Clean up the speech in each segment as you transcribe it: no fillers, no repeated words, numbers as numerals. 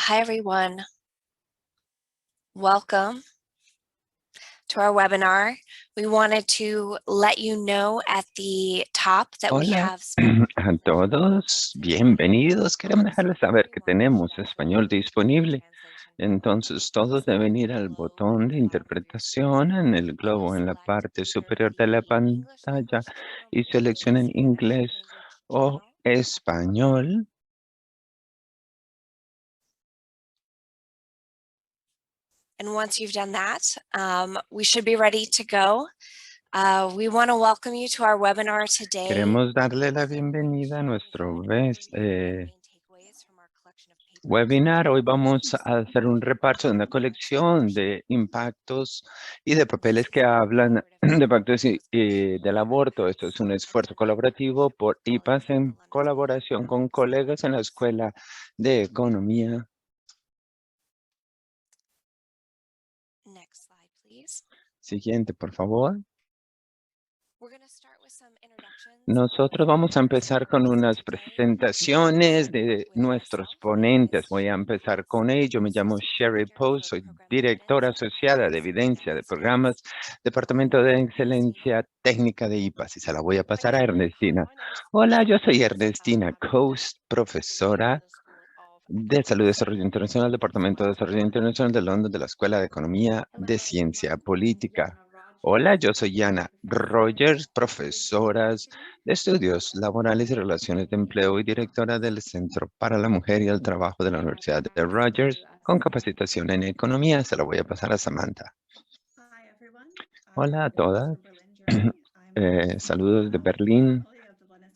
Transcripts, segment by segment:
Hi, everyone. Welcome to our webinar. We wanted to let you know at the top that we Hola have a todos, bienvenidos. Queremos dejarles saber que tenemos español disponible. Entonces todos deben ir al botón de interpretación en el globo en la parte superior de la pantalla y seleccionen inglés o español. And once you've done that, we should be ready to go. We want to welcome you to our webinar today. Queremos darle la bienvenida a nuestro webinar. Hoy vamos a hacer un repaso de una colección de impactos y de papeles que hablan de impactos del aborto. Esto es un esfuerzo colaborativo por IPAS en colaboración con colegas en la Escuela de Economía. Next slide, please. Siguiente, por favor. Nosotros vamos a empezar con unas presentaciones de nuestros ponentes. Voy a empezar con ello. Me llamo Sherry Post, soy directora asociada de evidencia de programas, Departamento de Excelencia Técnica de IPAS, y se la voy a pasar a Ernestina. Hola, yo soy Ernestina Coast, profesora de Salud y Desarrollo Internacional, Departamento de Desarrollo Internacional de Londres, de la Escuela de Economía de Ciencia Política. Hola, yo soy Yana Rogers, profesora de Estudios Laborales y Relaciones de Empleo y directora del Centro para la Mujer y el Trabajo de la Universidad de Rogers, con capacitación en economía. Se la voy a pasar a Samantha. Hola a todas. Saludos de Berlín,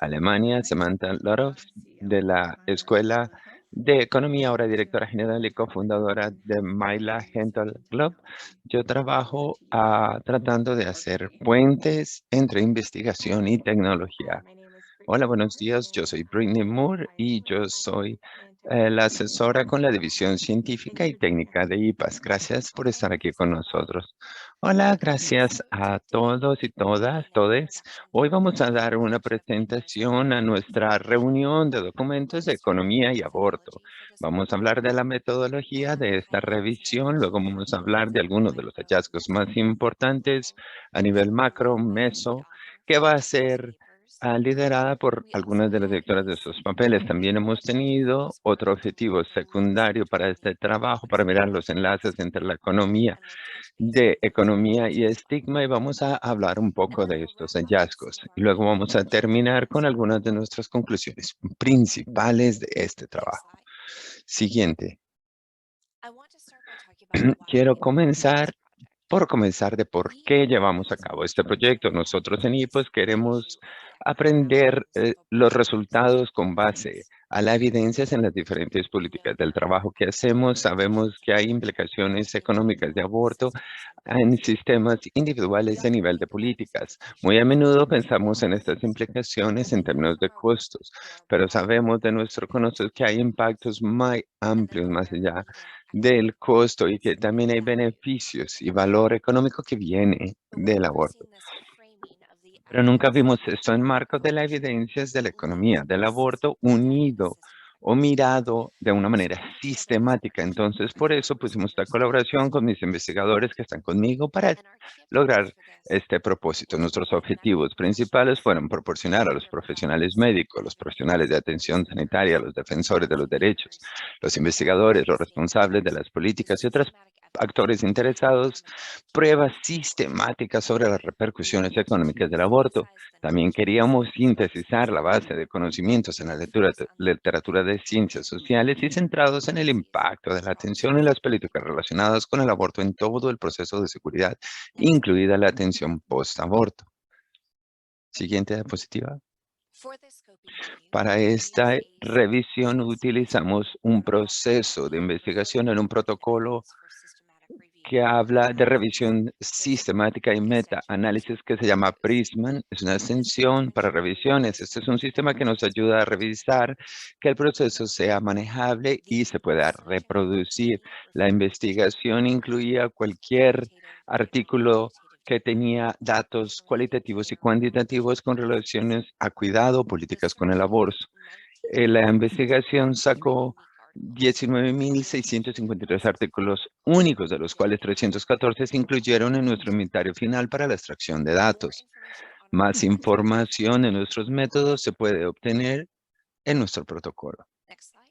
Alemania. Samantha Lorov, de la Escuela de Economía, ahora directora general y cofundadora de Myla Hentel Club. Yo trabajo tratando de hacer puentes entre investigación y tecnología. Hola, buenos días. Yo soy Brittany Moore y yo soy la asesora con la División Científica y Técnica de IPAS. Gracias por estar aquí con nosotros. Hola, gracias a todos y todes. Hoy vamos a dar una presentación a nuestra reunión de documentos de economía y aborto. Vamos a hablar de la metodología de esta revisión, luego vamos a hablar de algunos de los hallazgos más importantes a nivel macro, meso, que va a ser liderada por algunas de las directoras de estos papeles. También hemos tenido otro objetivo secundario para este trabajo, para mirar los enlaces entre la economía y estigma, y vamos a hablar un poco de estos hallazgos. Y luego vamos a terminar con algunas de nuestras conclusiones principales de este trabajo. Siguiente. Quiero comenzar de por qué llevamos a cabo este proyecto. Nosotros en IPAS queremos aprender los resultados con base a las evidencias en las diferentes políticas del trabajo que hacemos. Sabemos que hay implicaciones económicas de aborto en sistemas individuales a nivel de políticas. Muy a menudo pensamos en estas implicaciones en términos de costos, pero sabemos de nuestro conocimiento que hay impactos más amplios más allá del costo y que también hay beneficios y valor económico que viene del aborto. Pero nunca vimos esto en marco de las evidencias de la economía del aborto unido o mirado de una manera sistemática. Entonces, por eso pusimos esta colaboración con mis investigadores que están conmigo para lograr este propósito. Nuestros objetivos principales fueron proporcionar a los profesionales médicos, los profesionales de atención sanitaria, los defensores de los derechos, los investigadores, los responsables de las políticas y otros actores interesados, pruebas sistemáticas sobre las repercusiones económicas del aborto. También queríamos sintetizar la base de conocimientos en la literatura de ciencias sociales y centrados en el impacto de la atención y las políticas relacionadas con el aborto en todo el proceso de seguridad, incluida la atención post-aborto. Siguiente diapositiva. Para esta revisión utilizamos un proceso de investigación en un protocolo que habla de revisión sistemática y meta-análisis que se llama Prism. Es una extensión para revisiones. Este es un sistema que nos ayuda a revisar que el proceso sea manejable y se pueda reproducir. La investigación incluía cualquier artículo que tenía datos cualitativos y cuantitativos con relaciones a cuidado, políticas con el aborto. La investigación sacó 19.653 artículos únicos, de los cuales 314 se incluyeron en nuestro inventario final para la extracción de datos. Más información en nuestros métodos se puede obtener en nuestro protocolo. Next slide.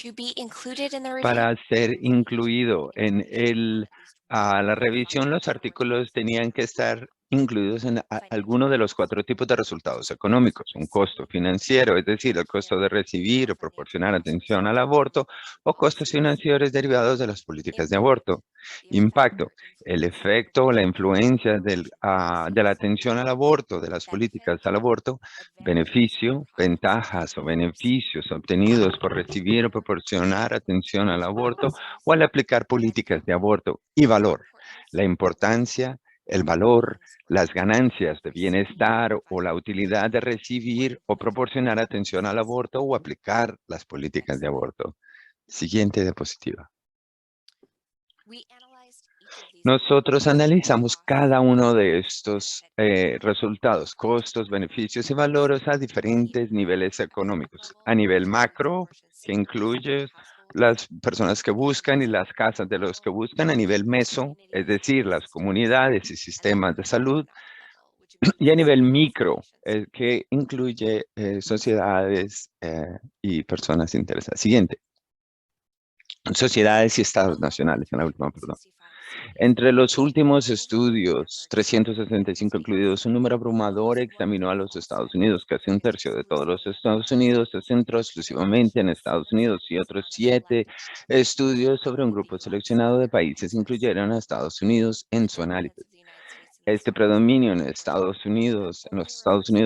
To be included in the review. Para ser incluido en la revisión, los artículos tenían que estar incluidos en alguno de los 4 tipos de resultados económicos: un costo financiero, es decir, el costo de recibir o proporcionar atención al aborto, o costos financieros derivados de las políticas de aborto. Impacto: el efecto o la influencia de la atención al aborto, de las políticas al aborto. Beneficio: ventajas o beneficios obtenidos por recibir o proporcionar atención al aborto o al aplicar políticas de aborto. Y valor: la importancia, el valor, las ganancias de bienestar o la utilidad de recibir o proporcionar atención al aborto o aplicar las políticas de aborto. Siguiente diapositiva. Nosotros analizamos cada uno de estos resultados, costos, beneficios y valores a diferentes niveles económicos. A nivel macro, que incluye las personas que buscan y las casas de los que buscan; a nivel meso, es decir, las comunidades y sistemas de salud; y a nivel micro, que incluye sociedades y personas interesadas. Siguiente. Sociedades y estados nacionales, en la última, perdón. Entre los últimos estudios, 365 incluidos, un número abrumador examinó a los Estados Unidos. Casi un tercio de todos los Estados Unidos se centró exclusivamente en Estados Unidos, y otros 7 estudios sobre un grupo seleccionado de países incluyeron a Estados Unidos en su análisis. Este predominio en los Estados Unidos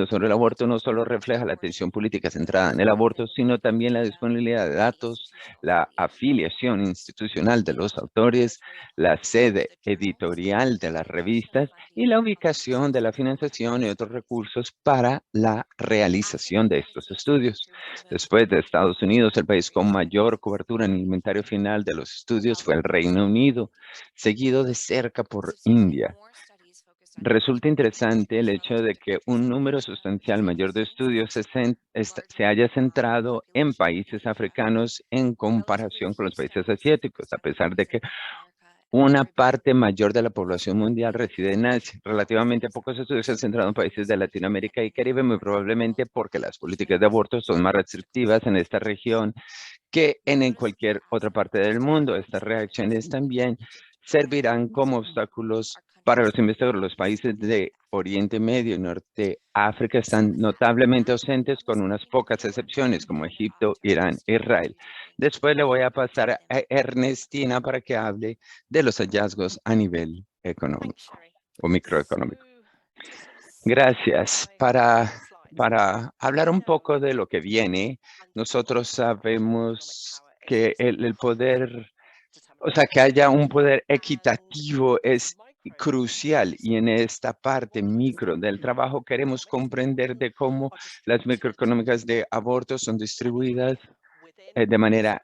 sobre el aborto no solo refleja la atención política centrada en el aborto, sino también la disponibilidad de datos, la afiliación institucional de los autores, la sede editorial de las revistas y la ubicación de la financiación y otros recursos para la realización de estos estudios. Después de Estados Unidos, el país con mayor cobertura en el inventario final de los estudios fue el Reino Unido, seguido de cerca por India. Resulta interesante el hecho de que un número sustancial mayor de estudios se haya centrado en países africanos en comparación con los países asiáticos, a pesar de que una parte mayor de la población mundial reside en Asia. Relativamente pocos estudios se han centrado en países de Latinoamérica y Caribe, muy probablemente porque las políticas de aborto son más restrictivas en esta región que en cualquier otra parte del mundo. Estas reacciones también servirán como obstáculos para los investigadores. Los países de Oriente Medio y Norte África están notablemente ausentes, con unas pocas excepciones como Egipto, Irán, Israel. Después le voy a pasar a Ernestina para que hable de los hallazgos a nivel económico o microeconómico. Gracias. Para hablar un poco de lo que viene, nosotros sabemos que el poder, o sea, que haya un poder equitativo es crucial, y en esta parte micro del trabajo queremos comprender de cómo las microeconómicas de aborto son distribuidas de manera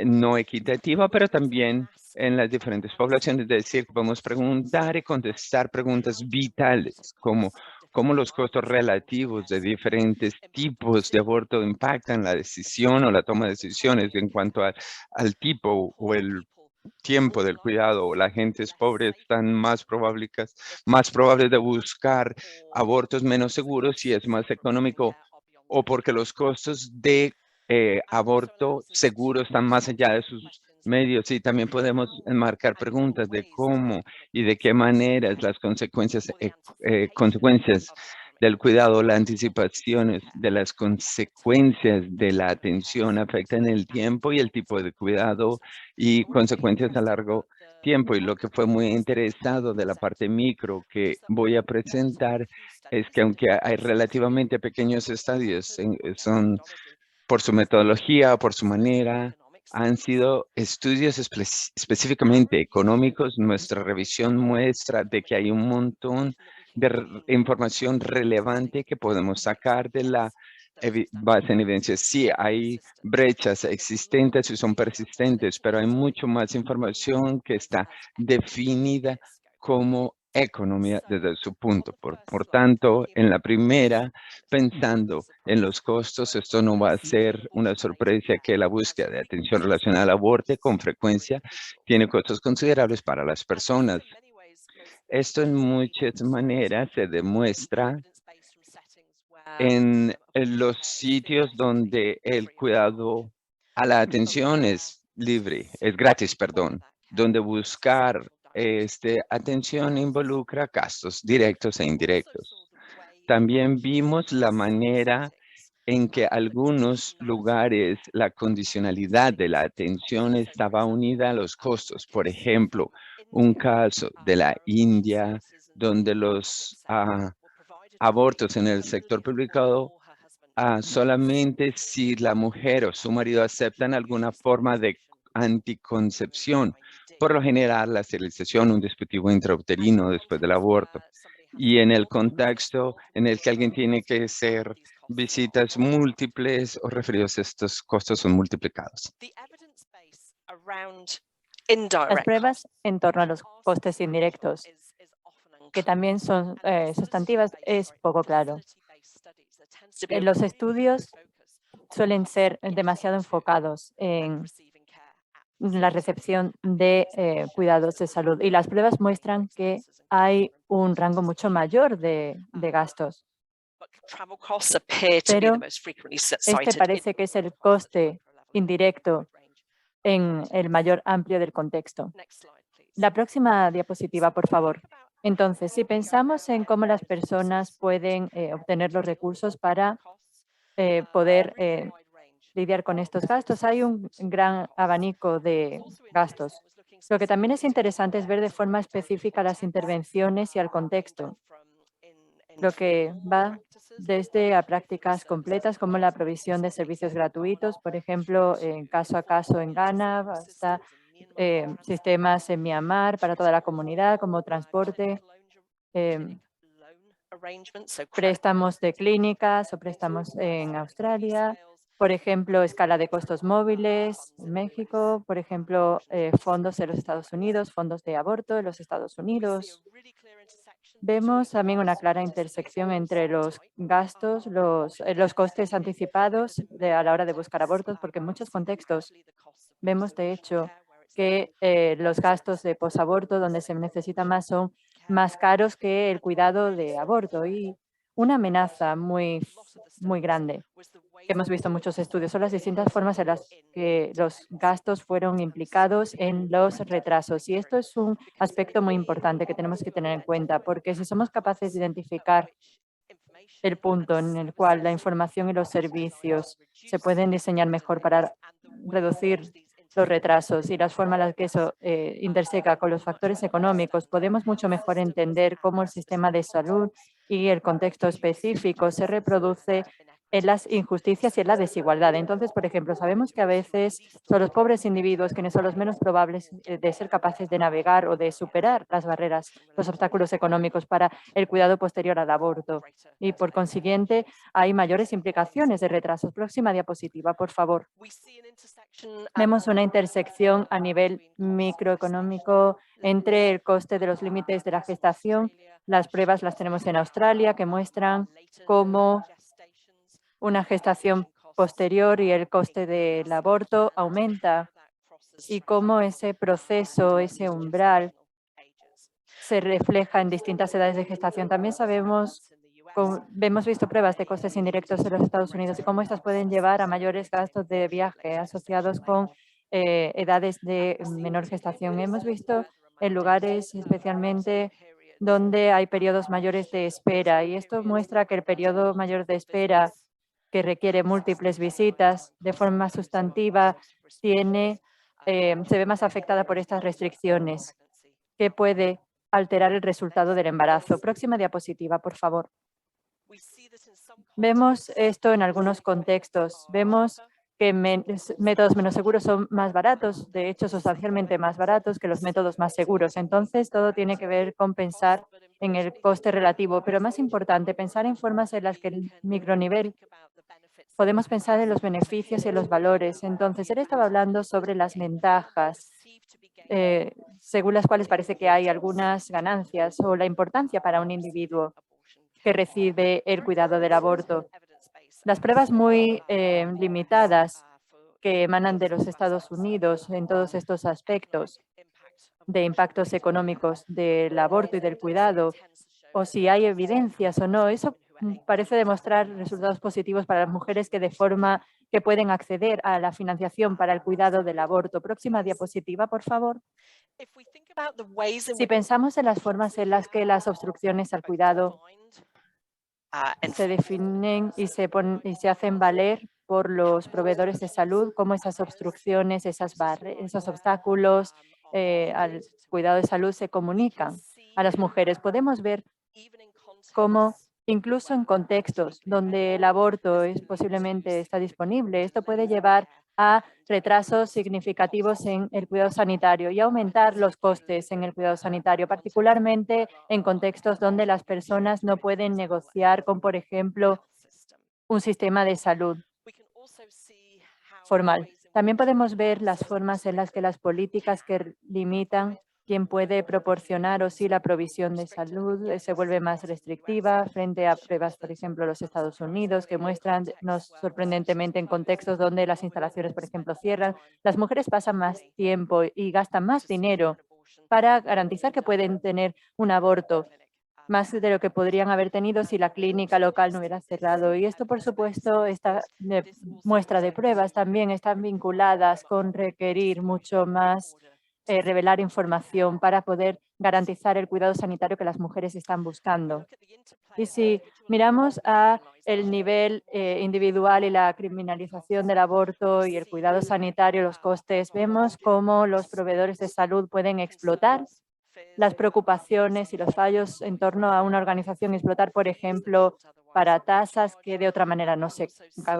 no equitativa, pero también en las diferentes poblaciones. Es decir, podemos preguntar y contestar preguntas vitales, como cómo los costos relativos de diferentes tipos de aborto impactan la decisión o la toma de decisiones en cuanto al tipo o el tiempo del cuidado. O las gentes pobres están más probables de buscar abortos menos seguros si es más económico, o porque los costos de aborto seguro están más allá de sus medios. Y también podemos enmarcar preguntas de cómo y de qué maneras las consecuencias del cuidado, las anticipaciones de las consecuencias de la atención afectan el tiempo y el tipo de cuidado y consecuencias a largo tiempo. Y lo que fue muy interesado de la parte micro que voy a presentar es que, aunque hay relativamente pequeños estadios, son por su metodología, por su manera, han sido estudios específicamente económicos. Nuestra revisión muestra de que hay un montón de información relevante que podemos sacar de la base en evidencia. Sí, hay brechas existentes y son persistentes, pero hay mucho más información que está definida como economía desde su punto. Por tanto, en la primera, pensando en los costos, esto no va a ser una sorpresa que la búsqueda de atención relacionada al aborto con frecuencia tiene costos considerables para las personas. Esto en muchas maneras se demuestra en los sitios donde el cuidado a la atención es libre, es gratis, perdón, donde buscar atención involucra gastos directos e indirectos. También vimos la manera en que algunos lugares la condicionalidad de la atención estaba unida a los costos. Por ejemplo, un caso de la India donde los abortos en el sector público solamente si la mujer o su marido aceptan alguna forma de anticoncepción, por lo general la esterilización, un dispositivo intrauterino después del aborto. Y en el contexto en el que alguien tiene que hacer visitas múltiples o referidos, estos costos son multiplicados. Las pruebas en torno a los costes indirectos, que también son sustantivas, es poco claro. Los estudios suelen ser demasiado enfocados en la recepción de cuidados de salud y las pruebas muestran que hay un rango mucho mayor de gastos. Pero este parece que es el coste indirecto en el mayor amplio del contexto. La próxima diapositiva, por favor. Entonces, si pensamos en cómo las personas pueden obtener los recursos para poder lidiar con estos gastos, hay un gran abanico de gastos. Lo que también es interesante es ver de forma específica las intervenciones y al contexto, lo que va desde a prácticas completas como la provisión de servicios gratuitos, por ejemplo, en caso a caso en Ghana, hasta sistemas en Myanmar para toda la comunidad como transporte, préstamos de clínicas o préstamos en Australia, por ejemplo, escala de costos móviles en México, por ejemplo, fondos en los Estados Unidos, fondos de aborto en los Estados Unidos. Vemos también una clara intersección entre los gastos, los costes anticipados a la hora de buscar abortos, porque en muchos contextos vemos, de hecho, que los gastos de posaborto, donde se necesita más, son más caros que el cuidado de aborto. Y una amenaza muy grande que hemos visto en muchos estudios son las distintas formas en las que los gastos fueron implicados en los retrasos. Y esto es un aspecto muy importante que tenemos que tener en cuenta, porque si somos capaces de identificar el punto en el cual la información y los servicios se pueden diseñar mejor para reducir los retrasos y las formas en las que eso interseca con los factores económicos, podemos mucho mejor entender cómo el sistema de salud y el contexto específico se reproduce en las injusticias y en la desigualdad. Entonces, por ejemplo, sabemos que a veces son los pobres individuos quienes son los menos probables de ser capaces de navegar o de superar las barreras, los obstáculos económicos para el cuidado posterior al aborto. Y por consiguiente, hay mayores implicaciones de retrasos. Próxima diapositiva, por favor. Vemos una intersección a nivel microeconómico entre el coste de los límites de la gestación. Las pruebas las tenemos en Australia que muestran cómo una gestación posterior y el coste del aborto aumenta y cómo ese proceso, ese umbral, se refleja en distintas edades de gestación. También hemos visto pruebas de costes indirectos en los Estados Unidos y cómo estas pueden llevar a mayores gastos de viaje asociados con edades de menor gestación. Hemos visto en lugares especialmente donde hay periodos mayores de espera y esto muestra que el periodo mayor de espera que requiere múltiples visitas de forma sustantiva se ve más afectada por estas restricciones que puede alterar el resultado del embarazo. Próxima diapositiva, por favor. Vemos esto en algunos contextos. Vemos que métodos menos seguros son más baratos, de hecho sustancialmente más baratos que los métodos más seguros. Entonces, todo tiene que ver con pensar en el coste relativo, pero más importante, pensar en formas en las que el micronivel podemos pensar en los beneficios y en los valores. Entonces, él estaba hablando sobre las ventajas según las cuales parece que hay algunas ganancias o la importancia para un individuo que recibe el cuidado del aborto. Las pruebas muy limitadas que emanan de los Estados Unidos en todos estos aspectos de impactos económicos del aborto y del cuidado, o si hay evidencias o no, eso parece demostrar resultados positivos para las mujeres que pueden acceder a la financiación para el cuidado del aborto. Próxima diapositiva, por favor. Si pensamos en las formas en las que las obstrucciones al cuidado se definen y se hacen valer por los proveedores de salud, cómo esas obstrucciones, esos obstáculos al cuidado de salud se comunican a las mujeres. Podemos ver cómo incluso en contextos donde el aborto posiblemente está disponible, esto puede llevar a retrasos significativos en el cuidado sanitario y aumentar los costes en el cuidado sanitario, particularmente en contextos donde las personas no pueden negociar con, por ejemplo, un sistema de salud formal. También podemos ver las formas en las que las políticas que limitan quién puede proporcionar o si la provisión de salud se vuelve más restrictiva frente a pruebas, por ejemplo, los Estados Unidos, que muestran, sorprendentemente, en contextos donde las instalaciones, por ejemplo, cierran, las mujeres pasan más tiempo y gastan más dinero para garantizar que pueden tener un aborto, más de lo que podrían haber tenido si la clínica local no hubiera cerrado. Y esto, por supuesto, esta muestra de pruebas también están vinculadas con requerir mucho más revelar información para poder garantizar el cuidado sanitario que las mujeres están buscando. Y si miramos a el nivel individual y la criminalización del aborto y el cuidado sanitario, los costes, vemos cómo los proveedores de salud pueden explotar las preocupaciones y los fallos en torno a una organización, explotar, por ejemplo, para tasas que de otra manera no se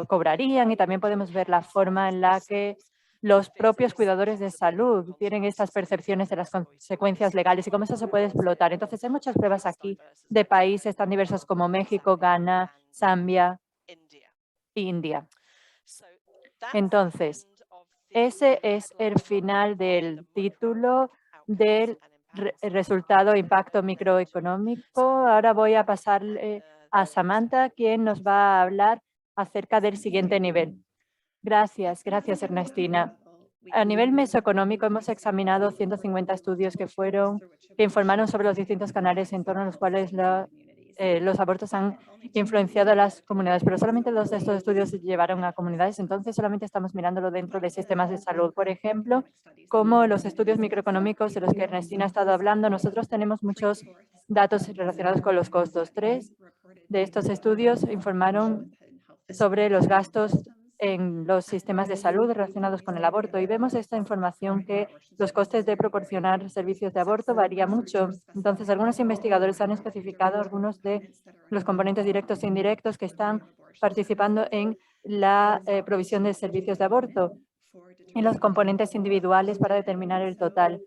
cobrarían, y también podemos ver la forma en la que los propios cuidadores de salud tienen estas percepciones de las consecuencias legales y cómo eso se puede explotar. Entonces, hay muchas pruebas aquí de países tan diversos como México, Ghana, Zambia e India. Entonces, ese es el final del título del resultado impacto microeconómico. Ahora voy a pasarle a Samantha, quien nos va a hablar acerca del siguiente nivel. Gracias, Ernestina. A nivel mesoeconómico hemos examinado 150 estudios que informaron sobre los distintos canales en torno a los cuales los abortos han influenciado a las comunidades, pero solamente 2 de estos estudios se llevaron a comunidades, entonces solamente estamos mirándolo dentro de sistemas de salud. Por ejemplo, como los estudios microeconómicos de los que Ernestina ha estado hablando, nosotros tenemos muchos datos relacionados con los costos. 3 de estos estudios informaron sobre los gastos en los sistemas de salud relacionados con el aborto, y vemos esta información que los costes de proporcionar servicios de aborto varían mucho. Entonces, algunos investigadores han especificado algunos de los componentes directos e indirectos que están participando en la provisión de servicios de aborto y los componentes individuales para determinar el total.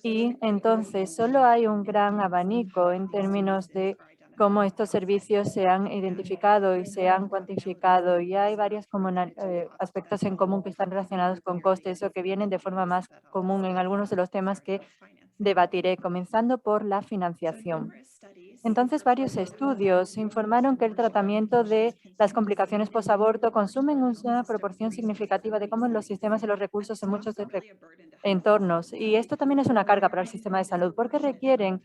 Y entonces solo hay un gran abanico en términos de cómo estos servicios se han identificado y se han cuantificado, y hay varios aspectos en común que están relacionados con costes o que vienen de forma más común en algunos de los temas que debatiré, comenzando por la financiación. Entonces, varios estudios informaron que el tratamiento de las complicaciones posaborto consumen una proporción significativa de cómo los sistemas y los recursos en muchos entornos. Y esto también es una carga para el sistema de salud porque requieren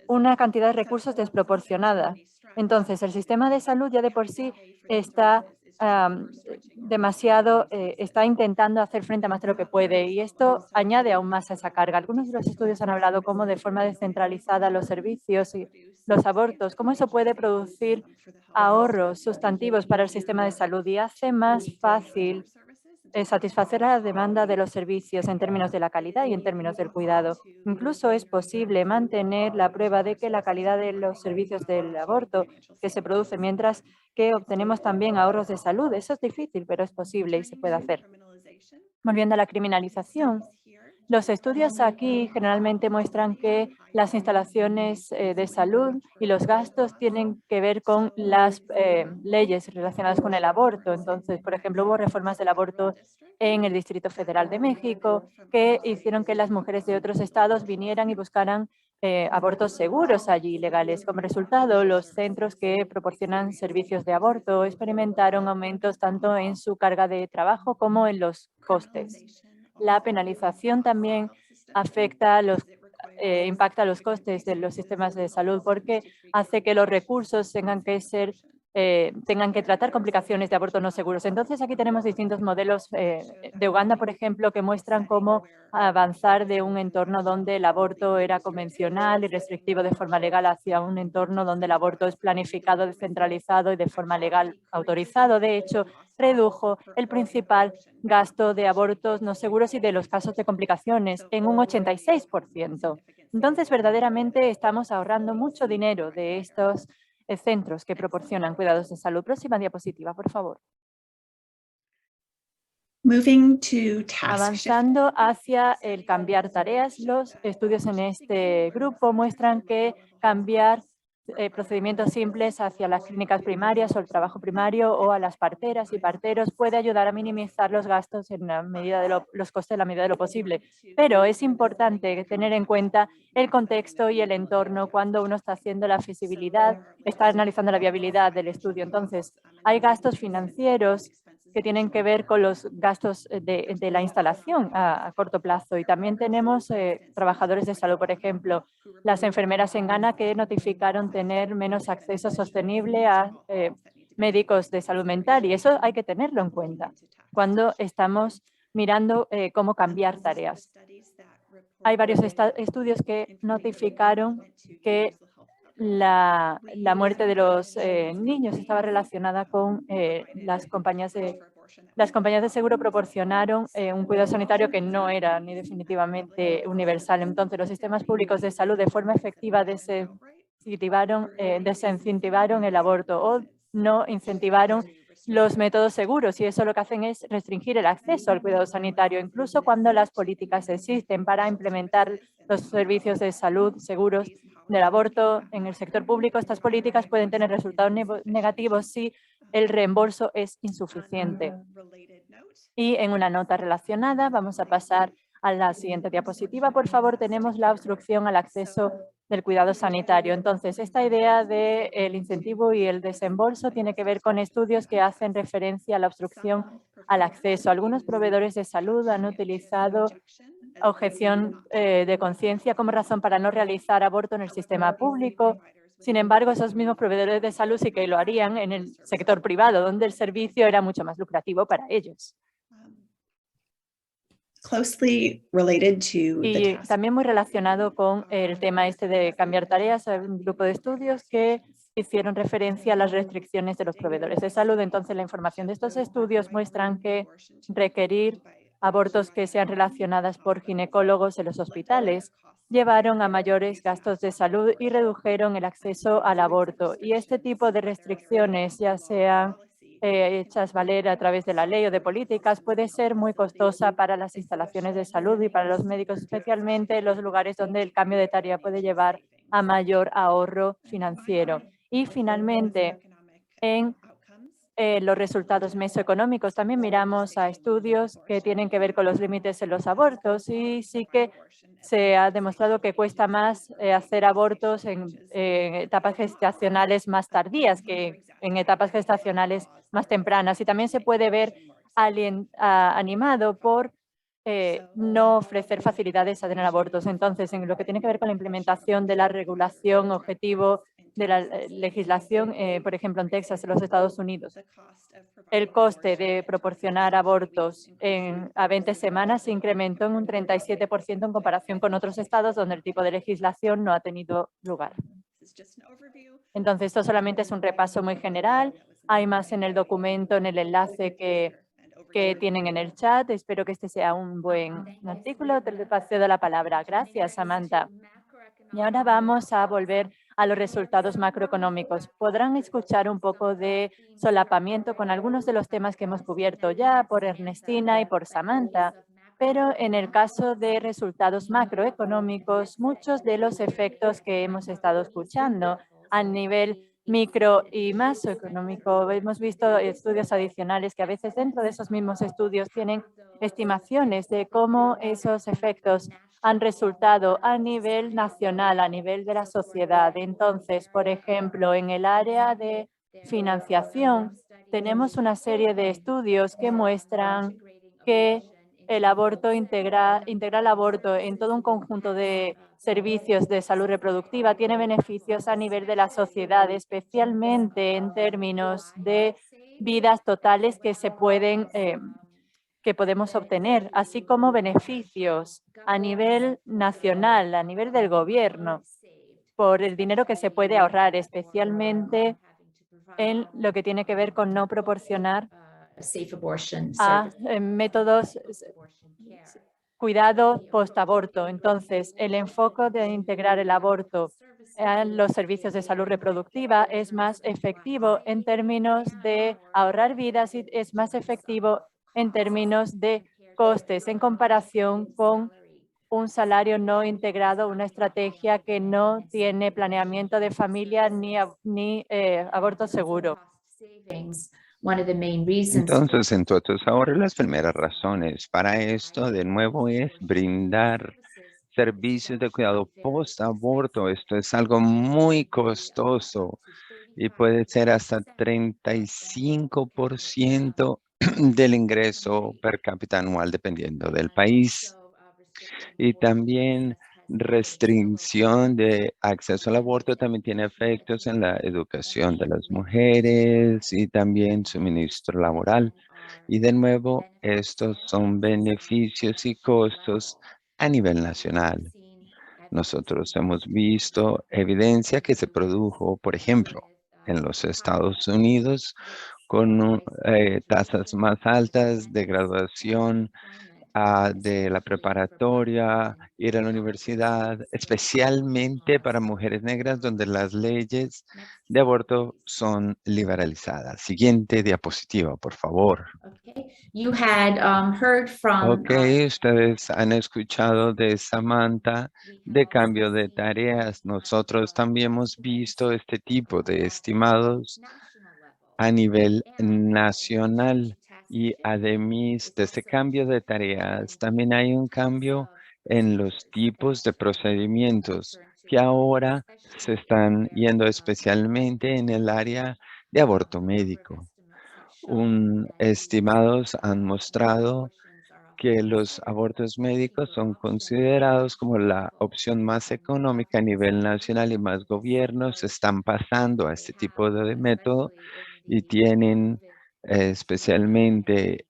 una cantidad de recursos desproporcionada. Entonces, el sistema de salud ya de por sí está está intentando hacer frente a más de lo que puede, y esto añade aún más a esa carga. Algunos de los estudios han hablado cómo de forma descentralizada los servicios y los abortos, cómo eso puede producir ahorros sustantivos para el sistema de salud y hace más fácil satisfacer la demanda de los servicios en términos de la calidad y en términos del cuidado. Incluso es posible mantener la prueba de que la calidad de los servicios del aborto que se produce mientras que obtenemos también ahorros de salud. Eso es difícil, pero es posible y se puede hacer. Volviendo a la criminalización, Los estudios aquí generalmente muestran que las instalaciones de salud y los gastos tienen que ver con las leyes relacionadas con el aborto. Entonces, por ejemplo, hubo reformas del aborto en el Distrito Federal de México que hicieron que las mujeres de otros estados vinieran y buscaran abortos seguros allí, legales. Como resultado, los centros que proporcionan servicios de aborto experimentaron aumentos tanto en su carga de trabajo como en los costes. La penalización también impacta los costes de los sistemas de salud porque hace que los recursos tengan que tratar complicaciones de aborto no seguros. Entonces, aquí tenemos distintos modelos de Uganda, por ejemplo, que muestran cómo avanzar de un entorno donde el aborto era convencional y restrictivo de forma legal hacia un entorno donde el aborto es planificado, descentralizado y de forma legal autorizado. De hecho, redujo el principal gasto de abortos no seguros y de los casos de complicaciones en un 86%. Entonces, verdaderamente estamos ahorrando mucho dinero de estos centros que proporcionan cuidados de salud. Próxima diapositiva, por favor. Avanzando hacia el cambiar tareas, los estudios en este grupo muestran que cambiar procedimientos simples hacia las clínicas primarias o el trabajo primario o a las parteras y parteros puede ayudar a minimizar los gastos en la medida de los costes en la medida de lo posible. Pero es importante tener en cuenta el contexto y el entorno cuando uno está haciendo la feasibilidad, está analizando la viabilidad del estudio. Entonces, hay gastos financieros que tienen que ver con los gastos de la instalación a corto plazo. Y también tenemos trabajadores de salud, por ejemplo, las enfermeras en Ghana que notificaron tener menos acceso sostenible a médicos de salud mental. Y eso hay que tenerlo en cuenta cuando estamos mirando cómo cambiar tareas. Hay varios estudios que notificaron que la muerte de los niños estaba relacionada con las compañías de seguro proporcionaron un cuidado sanitario que no era ni definitivamente universal. Entonces, los sistemas públicos de salud de forma efectiva desincentivaron el aborto o no incentivaron los métodos seguros y eso lo que hacen es restringir el acceso al cuidado sanitario, incluso cuando las políticas existen para implementar los servicios de salud seguros del aborto en el sector público. Estas políticas pueden tener resultados negativos si el reembolso es insuficiente. Y en una nota relacionada, vamos a pasar a la siguiente diapositiva. Por favor, tenemos la obstrucción al acceso del cuidado sanitario. Entonces, esta idea del incentivo y el desembolso tiene que ver con estudios que hacen referencia a la obstrucción al acceso. Algunos proveedores de salud han utilizado objeción de conciencia como razón para no realizar aborto en el sistema público. Sin embargo, esos mismos proveedores de salud sí que lo harían en el sector privado, donde el servicio era mucho más lucrativo para ellos. Y también muy relacionado con el tema este de cambiar tareas, hay un grupo de estudios que hicieron referencia a las restricciones de los proveedores de salud. Entonces, la información de estos estudios muestran que requerir abortos que sean relacionadas por ginecólogos en los hospitales llevaron a mayores gastos de salud y redujeron el acceso al aborto. Y este tipo de restricciones, ya sean hechas valer a través de la ley o de políticas, puede ser muy costosa para las instalaciones de salud y para los médicos, especialmente en los lugares donde el cambio de tarea puede llevar a mayor ahorro financiero. Y finalmente, en los resultados mesoeconómicos también miramos a estudios que tienen que ver con los límites en los abortos y sí que se ha demostrado que cuesta más hacer abortos en etapas gestacionales más tardías que en etapas gestacionales más tempranas. Y también se puede ver animado por no ofrecer facilidades a tener abortos. Entonces, en lo que tiene que ver con la implementación de la regulación objetivo de la legislación, por ejemplo, en Texas, en los Estados Unidos, el coste de proporcionar abortos a 20 semanas se incrementó en un 37% en comparación con otros estados donde el tipo de legislación no ha tenido lugar. Entonces, esto solamente es un repaso muy general. Hay más en el documento, en el enlace que tienen en el chat. Espero que este sea un buen artículo. Te cedo la palabra. Gracias, Samantha. Y ahora vamos a volver a los resultados macroeconómicos. Podrán escuchar un poco de solapamiento con algunos de los temas que hemos cubierto ya por Ernestina y por Samantha. Pero en el caso de resultados macroeconómicos, muchos de los efectos que hemos estado escuchando a nivel micro y macroeconómico, hemos visto estudios adicionales que a veces dentro de esos mismos estudios tienen estimaciones de cómo esos efectos han resultado a nivel nacional, a nivel de la sociedad. Entonces, por ejemplo, en el área de financiación, tenemos una serie de estudios que muestran que el aborto integrar el aborto en todo un conjunto de servicios de salud reproductiva tiene beneficios a nivel de la sociedad, especialmente en términos de vidas totales que se pueden que podemos obtener, así como beneficios a nivel nacional, a nivel del gobierno, por el dinero que se puede ahorrar, especialmente en lo que tiene que ver con no proporcionar a métodos cuidado post-aborto. Entonces, el enfoque de integrar el aborto en los servicios de salud reproductiva es más efectivo en términos de ahorrar vidas y es más efectivo en términos de costes en comparación con un salario no integrado, una estrategia que no tiene planeamiento de familia ni aborto seguro. Entonces, ahora las primeras razones para esto, de nuevo, es brindar servicios de cuidado post-aborto. Esto es algo muy costoso y puede ser hasta 35% del ingreso per cápita anual, dependiendo del país. Y también restricción de acceso al aborto también tiene efectos en la educación de las mujeres y también suministro laboral. Y de nuevo, estos son beneficios y costos a nivel nacional. Nosotros hemos visto evidencia que se produjo, por ejemplo, en los Estados Unidos con tasas más altas de graduación de la preparatoria, ir a la universidad, especialmente para mujeres negras, donde las leyes de aborto son liberalizadas. Siguiente diapositiva, por favor. Ok, ustedes han escuchado de Samantha de cambio de tareas. Nosotros también hemos visto este tipo de estimados a nivel nacional. Y además de este cambio de tareas, también hay un cambio en los tipos de procedimientos que ahora se están yendo especialmente en el área de aborto médico. Estimados han mostrado que los abortos médicos son considerados como la opción más económica a nivel nacional y más gobiernos están pasando a este tipo de método y tienen especialmente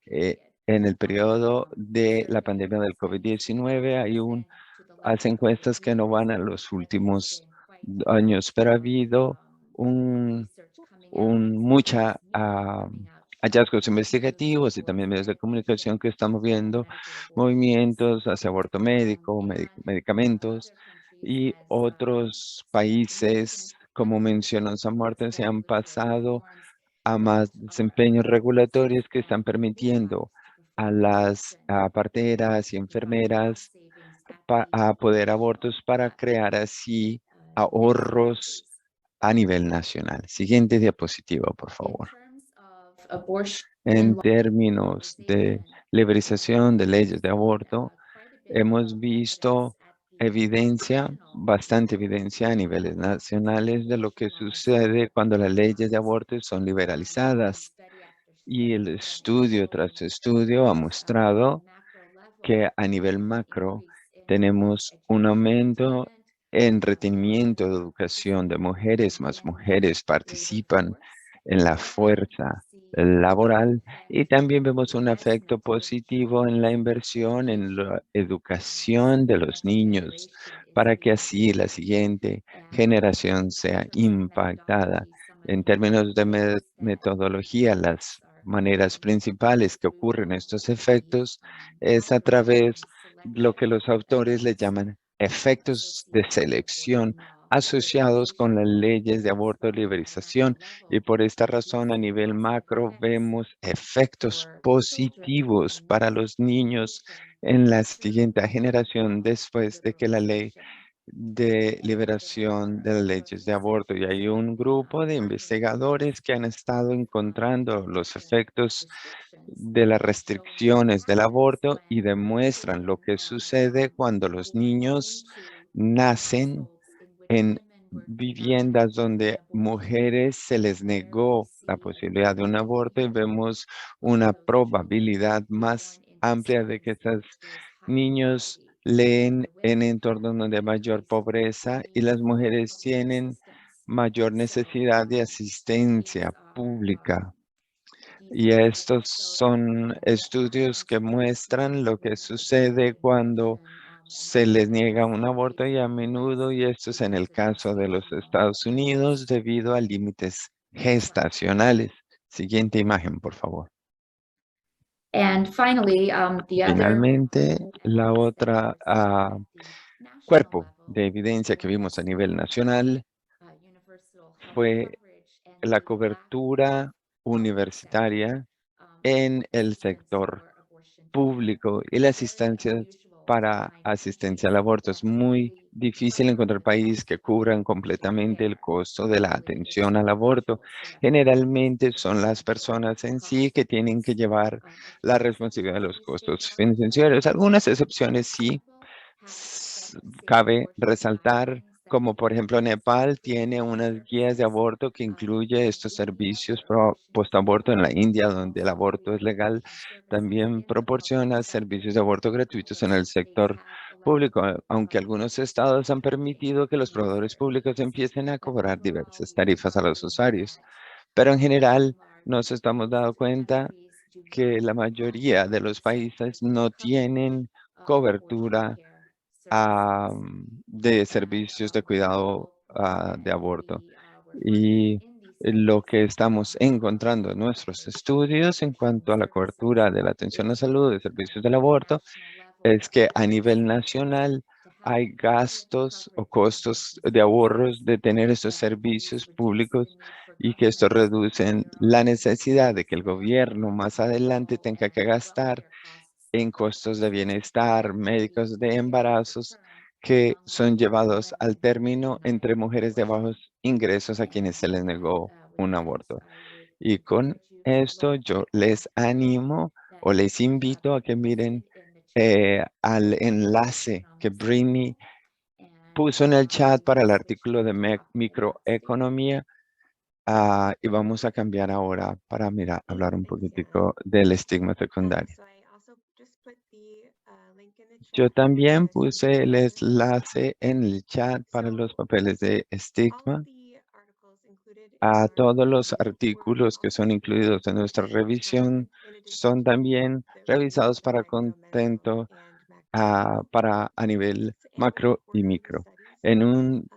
en el periodo de la pandemia del COVID-19 hace encuestas que no van a los últimos años, pero ha habido mucha hallazgos investigativos y también medios de comunicación que están moviendo movimientos hacia aborto médico, medicamentos y otros países, como mencionó San Martín, se han pasado a más desempeños regulatorios que están permitiendo a las parteras y enfermeras a poder abortos para crear así ahorros a nivel nacional. Siguiente diapositiva, por favor. En términos de liberalización de leyes de aborto, hemos visto bastante evidencia a niveles nacionales de lo que sucede cuando las leyes de aborto son liberalizadas. Y el estudio tras estudio ha mostrado que a nivel macro tenemos un aumento en retenimiento de educación de mujeres, más mujeres participan en la fuerza laboral y también vemos un efecto positivo en la inversión en la educación de los niños para que así la siguiente generación sea impactada. En términos de metodología, las maneras principales que ocurren estos efectos es a través de lo que los autores le llaman efectos de selección asociados con las leyes de aborto y liberización, y por esta razón a nivel macro vemos efectos positivos para los niños en la siguiente generación después de que la ley de liberación de las leyes de aborto. Y hay un grupo de investigadores que han estado encontrando los efectos de las restricciones del aborto y demuestran lo que sucede cuando los niños nacen en viviendas donde mujeres se les negó la posibilidad de un aborto, y vemos una probabilidad más amplia de que estos niños leen en entornos donde hay mayor pobreza y las mujeres tienen mayor necesidad de asistencia pública. Y estos son estudios que muestran lo que sucede cuando se les niega un aborto, y a menudo, y esto es en el caso de los Estados Unidos, debido a límites gestacionales. Siguiente imagen, por favor. And finally, Finalmente, la otra cuerpo de evidencia que vimos a nivel nacional fue la cobertura universitaria en el sector público y las instancias para asistencia al aborto. Es muy difícil encontrar países que cubran completamente el costo de la atención al aborto. Generalmente son las personas en sí que tienen que llevar la responsabilidad de los costos financieros. Algunas excepciones sí cabe resaltar, como por ejemplo Nepal tiene unas guías de aborto que incluye estos servicios postaborto. En la India, donde el aborto es legal, también proporciona servicios de aborto gratuitos en el sector público, aunque algunos estados han permitido que los proveedores públicos empiecen a cobrar diversas tarifas a los usuarios. Pero en general nos estamos dando cuenta que la mayoría de los países no tienen cobertura de servicios de cuidado de aborto. Y lo que estamos encontrando en nuestros estudios en cuanto a la cobertura de la atención a la salud de servicios del aborto es que a nivel nacional hay gastos o costos de ahorros de tener estos servicios públicos, y que esto reducen la necesidad de que el gobierno más adelante tenga que gastar en costos de bienestar, médicos de embarazos que son llevados al término entre mujeres de bajos ingresos a quienes se les negó un aborto. Y con esto yo les animo o les invito a que miren al enlace que Britney puso en el chat para el artículo de microeconomía. Y vamos a cambiar ahora para hablar un poquitico del estigma secundario. Yo también puse el enlace en el chat para los papeles de estigma. A todos los artículos que son incluidos en nuestra revisión son también revisados para contento para a nivel macro y micro. En un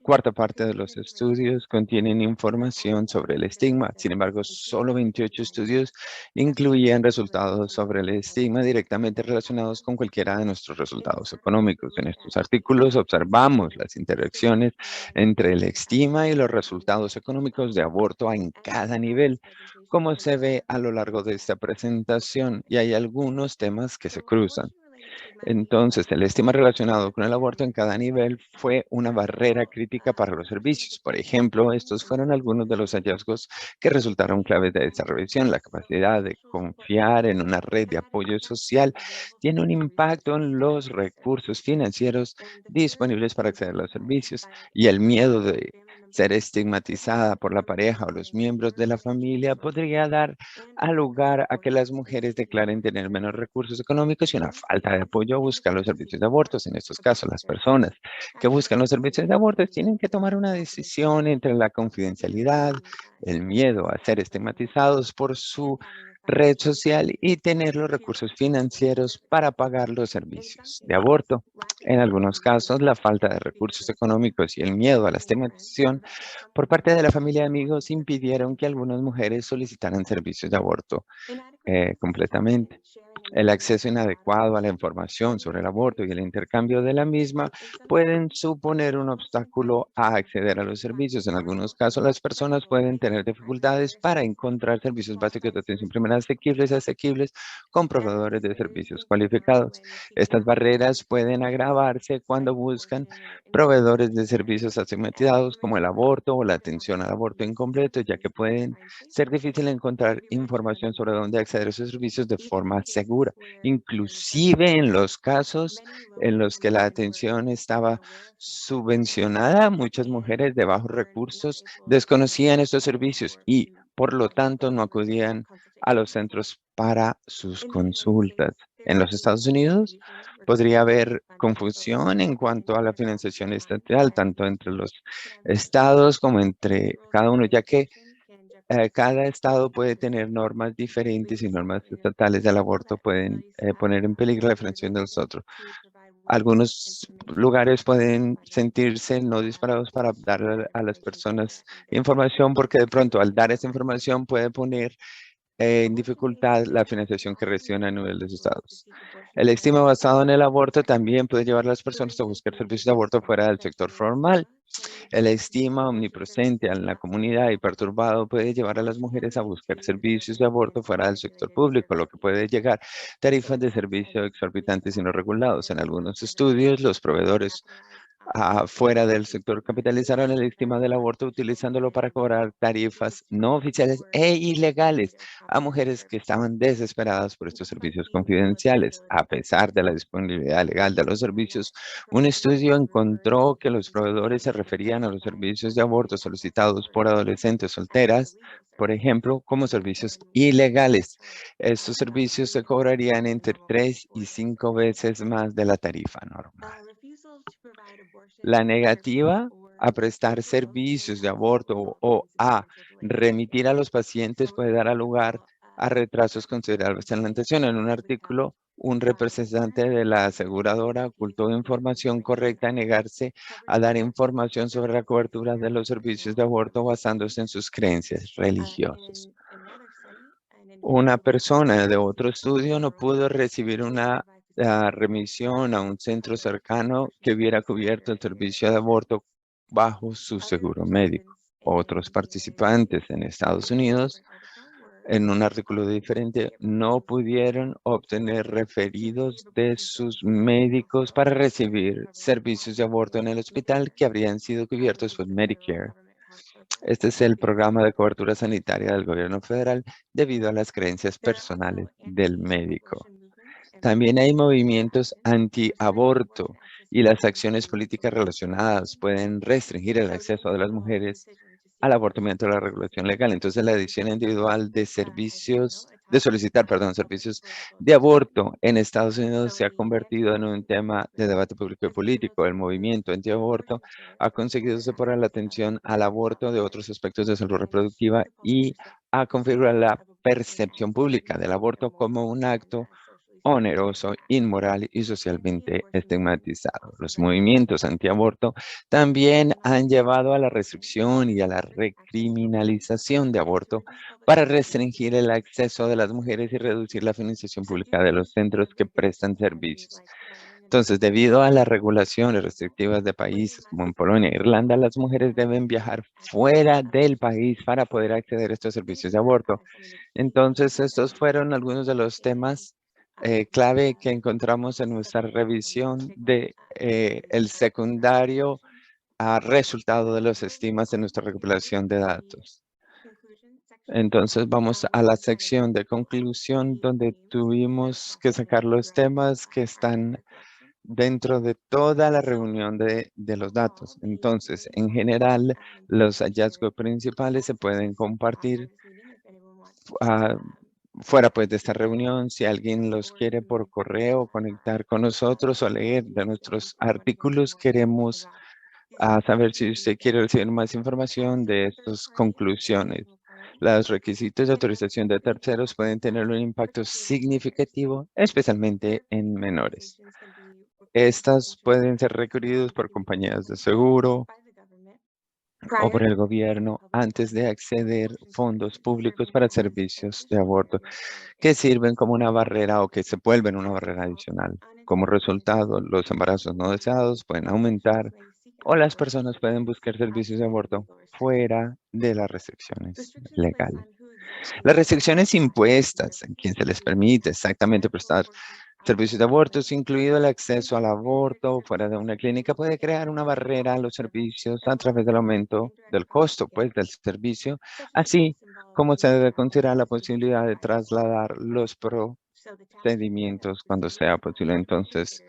cuarta parte de los estudios contienen información sobre el estigma. Sin embargo, solo 28 estudios incluían resultados sobre el estigma directamente relacionados con cualquiera de nuestros resultados económicos. En estos artículos observamos las interacciones entre el estigma y los resultados económicos de aborto en cada nivel, como se ve a lo largo de esta presentación, y hay algunos temas que se cruzan. Entonces, el estigma relacionado con el aborto en cada nivel fue una barrera crítica para los servicios. Por ejemplo, estos fueron algunos de los hallazgos que resultaron claves de esta revisión. La capacidad de confiar en una red de apoyo social tiene un impacto en los recursos financieros disponibles para acceder a los servicios, y el miedo de ser estigmatizada por la pareja o los miembros de la familia podría dar lugar a que las mujeres declaren tener menos recursos económicos y una falta de apoyo a buscar los servicios de abortos. En estos casos, las personas que buscan los servicios de abortos tienen que tomar una decisión entre la confidencialidad, el miedo a ser estigmatizados por su red social y tener los recursos financieros para pagar los servicios de aborto. En algunos casos, la falta de recursos económicos y el miedo a la estigmatización por parte de la familia y amigos impidieron que algunas mujeres solicitaran servicios de aborto completamente. El acceso inadecuado a la información sobre el aborto y el intercambio de la misma pueden suponer un obstáculo a acceder a los servicios. En algunos casos, las personas pueden tener dificultades para encontrar servicios básicos de atención primaria asequibles con proveedores de servicios cualificados. Estas barreras pueden agravarse cuando buscan proveedores de servicios asignados como el aborto o la atención al aborto incompleto, ya que pueden ser difícil encontrar información sobre dónde acceder a esos servicios de forma segura, inclusive en los casos en los que la atención estaba subvencionada. Muchas mujeres de bajos recursos desconocían estos servicios y, por lo tanto, no acudían a los centros para sus consultas. En los Estados Unidos podría haber confusión en cuanto a la financiación estatal, tanto entre los estados como entre cada uno, ya que cada estado puede tener normas diferentes y normas estatales del aborto pueden poner en peligro la financiación de los otros. Algunos lugares pueden sentirse no disparados para dar a las personas información porque de pronto al dar esa información puede poner en dificultad la financiación que reciben a nivel de los estados. El estigma basado en el aborto también puede llevar a las personas a buscar servicios de aborto fuera del sector formal. El estigma omnipresente en la comunidad y perturbado puede llevar a las mujeres a buscar servicios de aborto fuera del sector público, lo que puede llegar a tarifas de servicio exorbitantes y no regulados. En algunos estudios, los proveedores fuera del sector capitalizaron el estigma del aborto utilizándolo para cobrar tarifas no oficiales e ilegales a mujeres que estaban desesperadas por estos servicios confidenciales. A pesar de la disponibilidad legal de los servicios, un estudio encontró que los proveedores se referían a los servicios de aborto solicitados por adolescentes solteras, por ejemplo, como servicios ilegales. Estos servicios se cobrarían entre 3 y 5 veces más de la tarifa normal. La negativa a prestar servicios de aborto o a remitir a los pacientes puede dar lugar a retrasos considerables en la atención. En un artículo, un representante de la aseguradora ocultó información correcta a negarse a dar información sobre la cobertura de los servicios de aborto basándose en sus creencias religiosas. Una persona de otro estudio no pudo recibir una remisión a un centro cercano que hubiera cubierto el servicio de aborto bajo su seguro médico. Otros participantes en Estados Unidos, en un artículo diferente, no pudieron obtener referidos de sus médicos para recibir servicios de aborto en el hospital que habrían sido cubiertos por Medicare. Este es el programa de cobertura sanitaria del gobierno federal debido a las creencias personales del médico. También hay movimientos anti-aborto y las acciones políticas relacionadas pueden restringir el acceso de las mujeres al aborto mediante la regulación legal. Entonces, la decisión individual de servicios, de solicitar, perdón, servicios de aborto en Estados Unidos se ha convertido en un tema de debate público y político. El movimiento antiaborto ha conseguido separar la atención al aborto de otros aspectos de salud reproductiva y ha configurado la percepción pública del aborto como un acto oneroso, inmoral y socialmente estigmatizado. Los movimientos antiaborto también han llevado a la restricción y a la recriminalización de aborto para restringir el acceso de las mujeres y reducir la financiación pública de los centros que prestan servicios. Entonces, debido a las regulaciones restrictivas de países como en Polonia e Irlanda, las mujeres deben viajar fuera del país para poder acceder a estos servicios de aborto. Entonces, estos fueron algunos de los temas clave que encontramos en nuestra revisión de el secundario resultado de los estimas de nuestra recopilación de datos. Entonces vamos a la sección de conclusión donde tuvimos que sacar los temas que están dentro de toda la reunión de los datos. Entonces, en general, los hallazgos principales se pueden compartir fuera pues de esta reunión. Si alguien los quiere por correo conectar con nosotros o leer de nuestros artículos, queremos saber si usted quiere recibir más información de estas conclusiones. Los requisitos de autorización de terceros pueden tener un impacto significativo, especialmente en menores. Estas pueden ser requeridos por compañías de seguro, o por el gobierno antes de acceder fondos públicos para servicios de aborto que sirven como una barrera o que se vuelven una barrera adicional. Como resultado, los embarazos no deseados pueden aumentar o las personas pueden buscar servicios de aborto fuera de las restricciones legales. Las restricciones impuestas en quien se les permite exactamente prestar servicios de abortos, incluido el acceso al aborto fuera de una clínica, puede crear una barrera a los servicios a través del aumento del costo, pues, del servicio, así como se debe considerar la posibilidad de trasladar los procedimientos cuando sea posible. Entonces,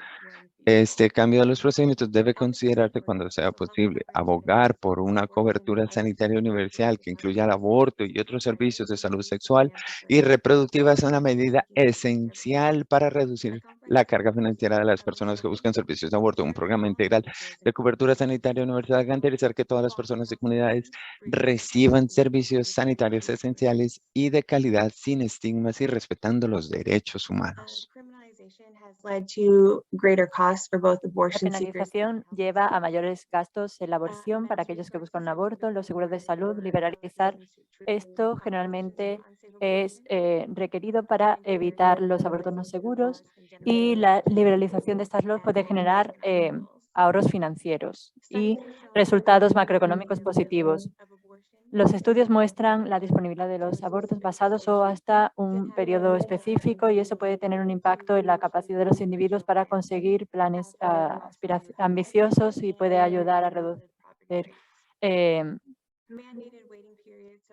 este cambio de los procedimientos debe considerarse cuando sea posible. Abogar por una cobertura sanitaria universal que incluya el aborto y otros servicios de salud sexual y reproductiva es una medida esencial para reducir la carga financiera de las personas que buscan servicios de aborto. Un programa integral de cobertura sanitaria universal garantizar que todas las personas y comunidades reciban servicios sanitarios esenciales y de calidad sin estigmas y respetando los derechos humanos. La penalización lleva a mayores gastos en la aborción para aquellos que buscan un aborto, los seguros de salud, liberalizar. Esto generalmente es requerido para evitar los abortos no seguros y la liberalización de estas leyes puede generar ahorros financieros y resultados macroeconómicos positivos. Los estudios muestran la disponibilidad de los abortos basados o hasta un periodo específico y eso puede tener un impacto en la capacidad de los individuos para conseguir planes ambiciosos y puede ayudar a reducir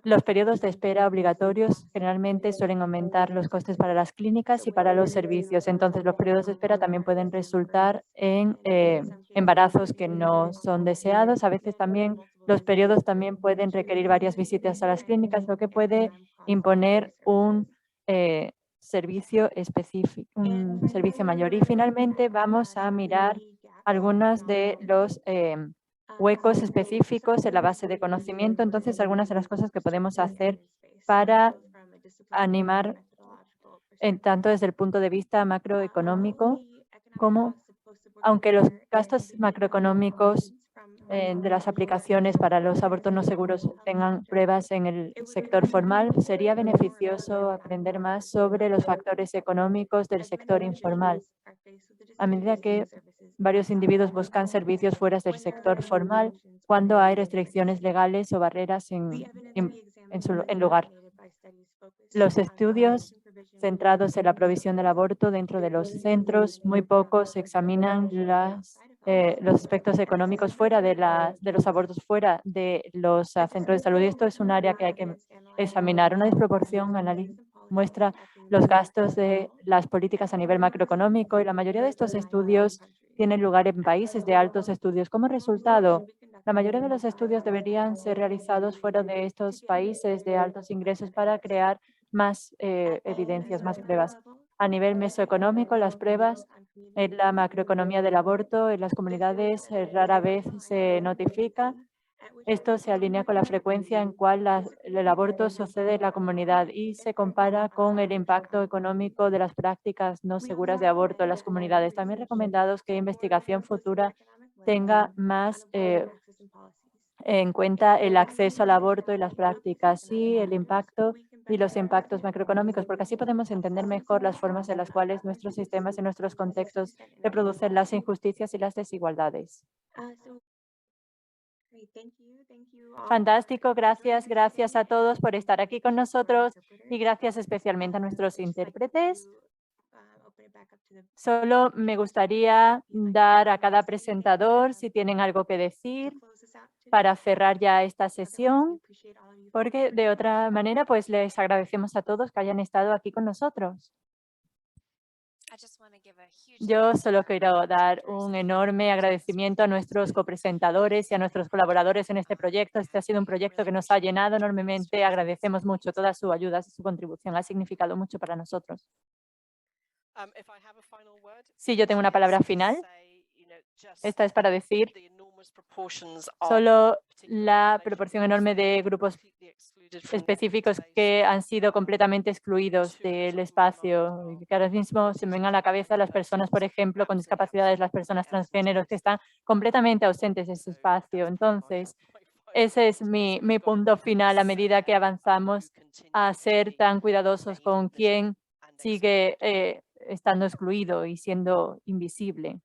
los periodos de espera obligatorios generalmente suelen aumentar los costes para las clínicas y para los servicios. Entonces, los periodos de espera también pueden resultar en embarazos que no son deseados. A veces también los periodos también pueden requerir varias visitas a las clínicas, lo que puede imponer un servicio específico, un servicio mayor. Y finalmente vamos a mirar algunos de los huecos específicos en la base de conocimiento. Entonces, algunas de las cosas que podemos hacer para animar, tanto desde el punto de vista macroeconómico como, aunque los gastos macroeconómicos de las aplicaciones para los abortos no seguros tengan pruebas en el sector formal, sería beneficioso aprender más sobre los factores económicos del sector informal. A medida que varios individuos buscan servicios fuera del sector formal, cuando hay restricciones legales o barreras en lugar. Los estudios centrados en la provisión del aborto dentro de los centros, muy pocos examinan los aspectos económicos fuera de los abortos fuera de los centros de salud. Y esto es un área que hay que examinar. Una desproporción muestra los gastos de las políticas a nivel macroeconómico y la mayoría de estos estudios tienen lugar en países de altos estudios. Como resultado, la mayoría de los estudios deberían ser realizados fuera de estos países de altos ingresos para crear más evidencias, más pruebas. A nivel mesoeconómico, las pruebas en la macroeconomía del aborto en las comunidades rara vez se notifica. Esto se alinea con la frecuencia en cual el aborto sucede en la comunidad y se compara con el impacto económico de las prácticas no seguras de aborto en las comunidades. También recomendamos que investigación futura tenga más en cuenta el acceso al aborto y las prácticas y el impacto y los impactos macroeconómicos, porque así podemos entender mejor las formas en las cuales nuestros sistemas y nuestros contextos reproducen las injusticias y las desigualdades. Fantástico, gracias, gracias a todos por estar aquí con nosotros y gracias especialmente a nuestros intérpretes. Solo me gustaría dar a cada presentador si tienen algo que decir para cerrar ya esta sesión, porque de otra manera pues les agradecemos a todos que hayan estado aquí con nosotros. Yo solo quiero dar un enorme agradecimiento a nuestros copresentadores y a nuestros colaboradores en este proyecto. Este ha sido un proyecto que nos ha llenado enormemente. Agradecemos mucho toda su ayuda, su contribución. Ha significado mucho para nosotros. Sí, yo tengo una palabra final. Esta es para decir solo la proporción enorme de grupos específicos que han sido completamente excluidos del espacio. Que ahora mismo se me ven a la cabeza las personas, por ejemplo, con discapacidades, las personas transgéneros que están completamente ausentes de ese espacio. Entonces, ese es mi punto final a medida que avanzamos a ser tan cuidadosos con quien sigue estando excluido y siendo invisible.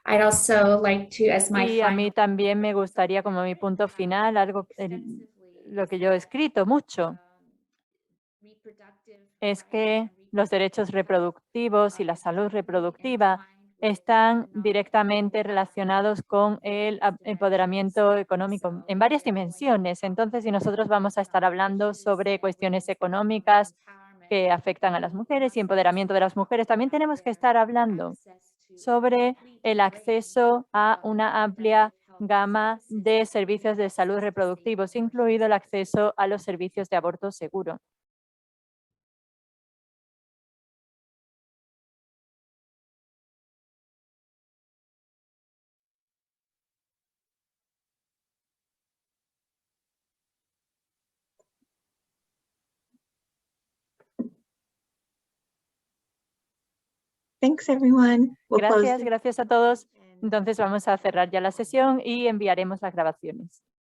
I'd also like to, as my Y a mí final, también me gustaría, como mi punto final, algo lo que yo he escrito mucho, es que los derechos reproductivos y la salud reproductiva están directamente relacionados con el empoderamiento económico en varias dimensiones. Entonces, si nosotros vamos a estar hablando sobre cuestiones económicas que afectan a las mujeres y empoderamiento de las mujeres, también tenemos que estar hablando sobre el acceso a una amplia gama de servicios de salud reproductivos, incluido el acceso a los servicios de aborto seguro. Thanks, everyone. We'll close Gracias, gracias a todos. Entonces vamos a cerrar ya la sesión y enviaremos las grabaciones.